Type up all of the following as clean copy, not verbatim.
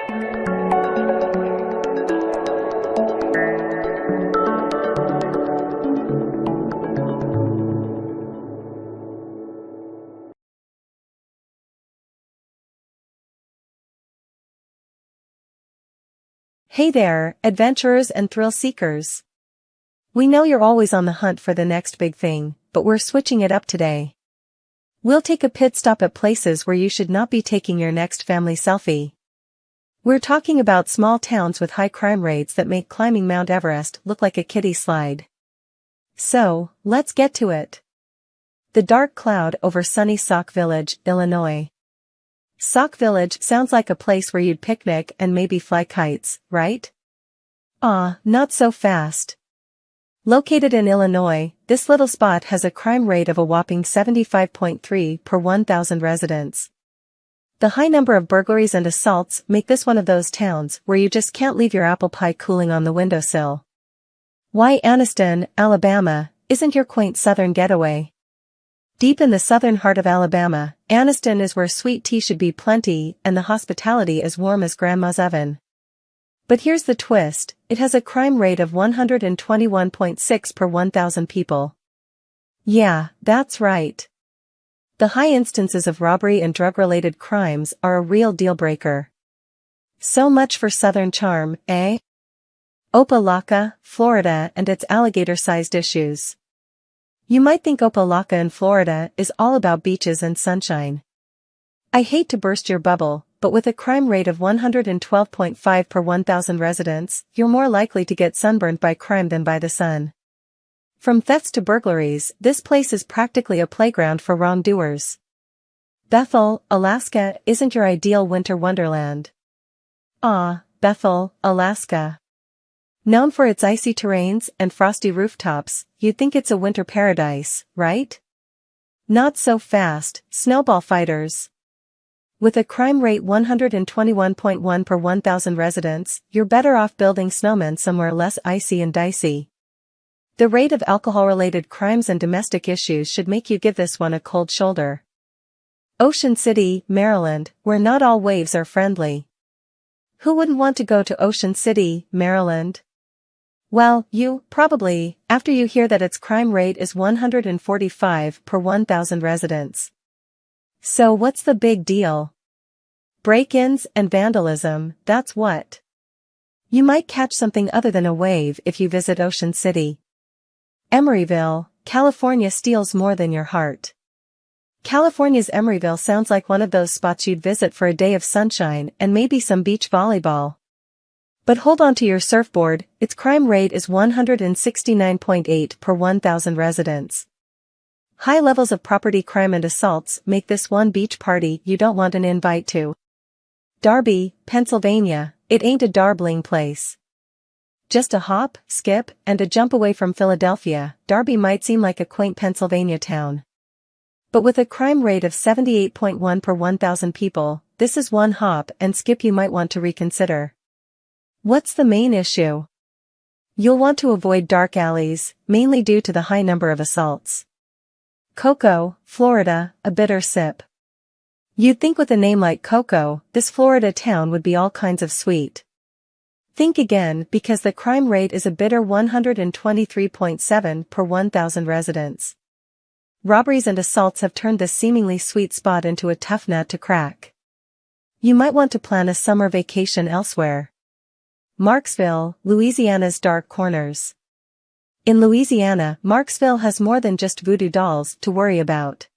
Hey there, adventurers and thrill seekers. We know you're always on the hunt for the next big thing, but we're switching it up today. We'll take a pit stop at places where you should not be taking your next family selfie. We're talking about small towns with high crime rates that make climbing Mount Everest look like a kiddie slide. So, let's get to it. The dark cloud over sunny Sauk Village, Illinois. Sauk Village sounds like a place where you'd picnic and maybe fly kites, right? Not so fast. Located in Illinois, this little spot has a crime rate of a whopping 75.3 per 1,000 residents. The high number of burglaries and assaults make this one of those towns where you just can't leave your apple pie cooling on the windowsill. Why Aniston, Alabama, isn't your quaint southern getaway? Deep in the southern heart of Alabama, Aniston is where sweet tea should be plenty and the hospitality as warm as grandma's oven. But here's the twist, it has a crime rate of 121.6 per 1,000 people. Yeah, that's right. The high instances of robbery and drug-related crimes are a real deal-breaker. So much for southern charm, eh? Opaka, Florida and its alligator-sized issues. You might think Opaka in Florida is all about beaches and sunshine. I hate to burst your bubble, but with a crime rate of 112.5 per 1,000 residents, you're more likely to get sunburned by crime than by the sun. From thefts to burglaries, this place is practically a playground for wrongdoers. Bethel, Alaska isn't your ideal winter wonderland. Bethel, Alaska. Known for its icy terrains and frosty rooftops, you'd think it's a winter paradise, right? Not so fast, snowball fighters. With a crime rate 121.1 per 1,000 residents, you're better off building snowmen somewhere less icy and dicey. The rate of alcohol-related crimes and domestic issues should make you give this one a cold shoulder. Ocean City, Maryland, where not all waves are friendly. Who wouldn't want to go to Ocean City, Maryland? Well, you, probably, after you hear that its crime rate is 145 per 1,000 residents. So what's the big deal? Break-ins and vandalism, that's what. You might catch something other than a wave if you visit Ocean City. Emeryville, California steals more than your heart. California's Emeryville sounds like one of those spots you'd visit for a day of sunshine and maybe some beach volleyball. But hold on to your surfboard, its crime rate is 169.8 per 1,000 residents. High levels of property crime and assaults make this one beach party you don't want an invite to. Darby, Pennsylvania, it ain't a darbling place. Just a hop, skip, and a jump away from Philadelphia, Darby might seem like a quaint Pennsylvania town. But with a crime rate of 78.1 per 1,000 people, this is one hop and skip you might want to reconsider. What's the main issue? You'll want to avoid dark alleys, mainly due to the high number of assaults. Coco, Florida, a bitter sip. You'd think with a name like Coco, this Florida town would be all kinds of sweet. Think again because the crime rate is a bitter 123.7 per 1,000 residents. Robberies and assaults have turned this seemingly sweet spot into a tough nut to crack. You might want to plan a summer vacation elsewhere. Marksville, Louisiana's dark corners. In Louisiana, Marksville has more than just voodoo dolls to worry about.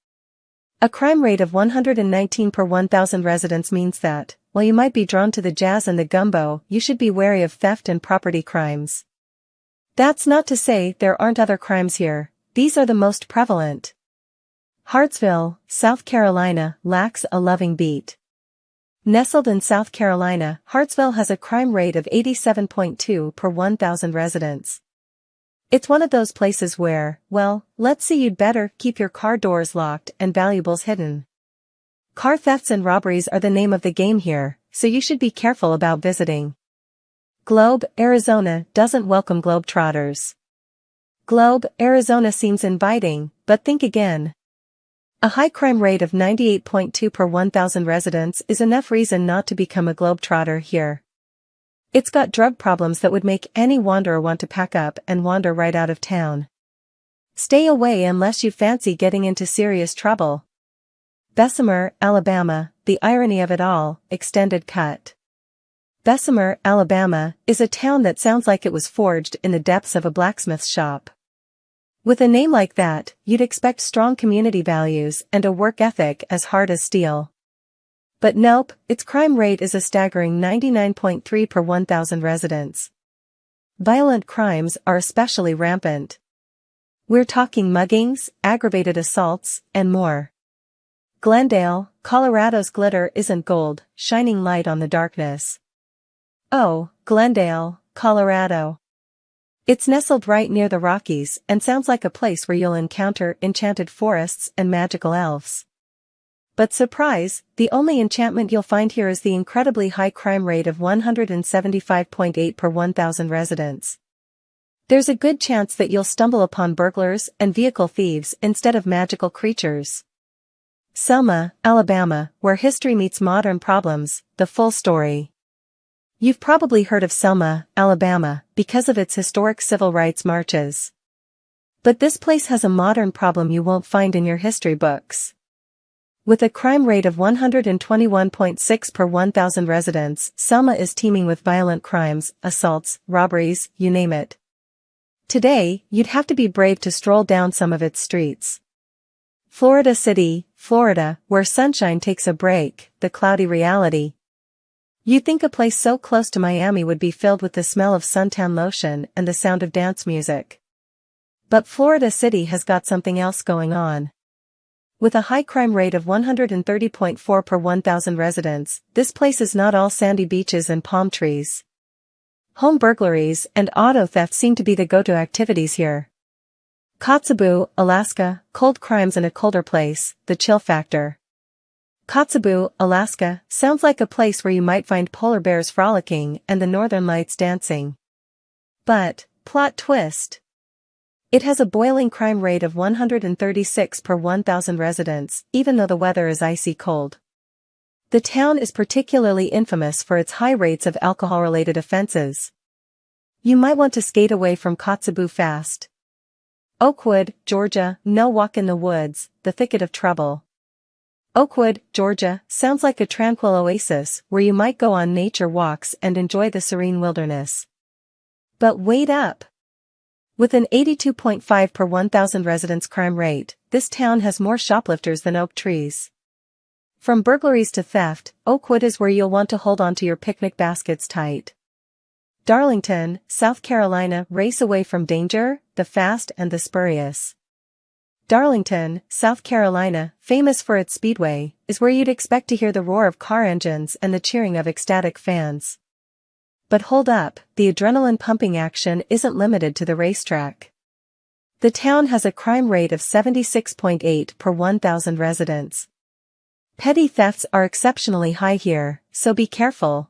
A crime rate of 119 per 1,000 residents means that, while you might be drawn to the jazz and the gumbo, you should be wary of theft and property crimes. That's not to say there aren't other crimes here, these are the most prevalent. Hartsville, South Carolina, lacks a loving beat. Nestled in South Carolina, Hartsville has a crime rate of 87.2 per 1,000 residents. It's one of those places where, well, let's see, you'd better keep your car doors locked and valuables hidden. Car thefts and robberies are the name of the game here, so you should be careful about visiting. Globe, Arizona doesn't welcome globetrotters. Globe, Arizona seems inviting, but think again. A high crime rate of 98.2 per 1,000 residents is enough reason not to become a globetrotter here. It's got drug problems that would make any wanderer want to pack up and wander right out of town. Stay away unless you fancy getting into serious trouble. Bessemer, Alabama, the irony of it all, extended cut. Bessemer, Alabama, is a town that sounds like it was forged in the depths of a blacksmith shop. With a name like that, you'd expect strong community values and a work ethic as hard as steel. But nope, its crime rate is a staggering 99.3 per 1,000 residents. Violent crimes are especially rampant. We're talking muggings, aggravated assaults, and more. Glendale, Colorado's glitter isn't gold, shining light on the darkness. Oh, Glendale, Colorado. It's nestled right near the Rockies and sounds like a place where you'll encounter enchanted forests and magical elves. But surprise, the only enchantment you'll find here is the incredibly high crime rate of 175.8 per 1,000 residents. There's a good chance that you'll stumble upon burglars and vehicle thieves instead of magical creatures. Selma, Alabama, where history meets modern problems, the full story. You've probably heard of Selma, Alabama, because of its historic civil rights marches. But this place has a modern problem you won't find in your history books. With a crime rate of 121.6 per 1,000 residents, Selma is teeming with violent crimes, assaults, robberies, you name it. Today, you'd have to be brave to stroll down some of its streets. Florida City, Florida, where sunshine takes a break, the cloudy reality. You'd think a place so close to Miami would be filled with the smell of suntan lotion and the sound of dance music. But Florida City has got something else going on. With a high crime rate of 130.4 per 1,000 residents, this place is not all sandy beaches and palm trees. Home burglaries and auto theft seem to be the go-to activities here. Kotzebue, Alaska, cold crimes in a colder place, the chill factor. Kotzebue, Alaska, sounds like a place where you might find polar bears frolicking and the northern lights dancing. But, plot twist. It has a boiling crime rate of 136 per 1,000 residents, even though the weather is icy cold. The town is particularly infamous for its high rates of alcohol-related offenses. You might want to skate away from Kotzebue fast. Oakwood, Georgia, no walk in the woods, the thicket of trouble. Oakwood, Georgia, sounds like a tranquil oasis where you might go on nature walks and enjoy the serene wilderness. But wait up! With an 82.5 per 1,000 residents crime rate, this town has more shoplifters than oak trees. From burglaries to theft, Oakwood is where you'll want to hold onto your picnic baskets tight. Darlington, South Carolina, race away from danger, the fast and the spurious. Darlington, South Carolina, famous for its speedway, is where you'd expect to hear the roar of car engines and the cheering of ecstatic fans. But hold up, the adrenaline-pumping action isn't limited to the racetrack. The town has a crime rate of 76.8 per 1,000 residents. Petty thefts are exceptionally high here, so be careful.